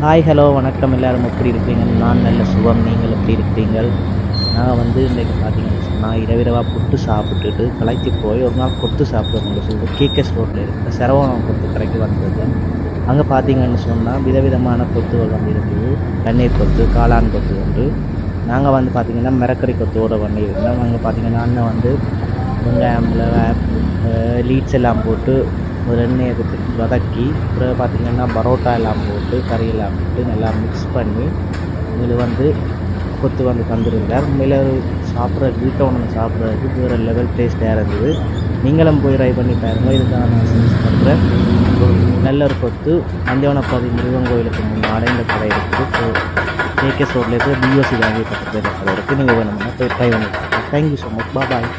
Hi hello வணக்கம் எல்லோரும் எப்படி இருக்கிறீங்க? நான் நல்ல சுகம். நீங்கள் எப்படி இருக்கிறீங்கள்? நாங்கள் வந்து இன்றைக்கு பார்த்தீங்கன்னு சொன்னால் இரவிரவாக புட்டு சாப்பிட்டுட்டு களைத்து போய் ஒரு நாள் கொத்து சாப்பிடுவோம்னு சொல்லிட்டு கேகேஎஸ் ரோட்டில் இருக்கிற சரவணம் கொத்து கடைக்கு வந்திருந்தேன். அங்கே பார்த்தீங்கன்னு சொன்னால் விதவிதமான கொத்துகள் வந்து இருக்குது. பன்னீர் கொத்து, காளான் கொத்து உண்டு. நாங்கள் வந்து பார்த்திங்கன்னா மிரக்கறி கொத்தோடு பண்ணியிருந்தோம். அங்கே பார்த்தீங்கன்னா அண்ணன் வந்து வெங்காயம், மிளகாய், லீட்ஸ் எல்லாம் போட்டு ஒரு எண்ணெயை விட்டு வதக்கி அப்புறம் பார்த்திங்கன்னா பரோட்டா எல்லாம் போட்டு கறி எல்லாம் போட்டு நல்லா மிக்ஸ் பண்ணி இதில் வந்து கொத்து வந்து தந்துருந்தார். உண்மையில் சாப்பிட்றதுக்கு வீட்டை ஒன்று சாப்பிட்றதுக்கு வேறு லெவல் டேஸ்ட்டாக இருந்தது. நீங்களும் போய் ட்ரை பண்ணி பாருங்கள். இதுக்காக நான் சஜஸ்ட் பண்ணுறேன். நல்ல ஒரு கொத்து அஞ்சவனப்பாதி முருகன் கோயிலுக்கு முன்னாடி இந்த கடை இருக்குது. கேகேஎஸ் ரோட்லேருந்து பிஓசி வாங்கி பக்கத்தில் கடை இருக்குது. நீங்கள் வேணும்னா போய் ட்ரை பண்ணி பாருங்கள். Thank you so much. பாய்.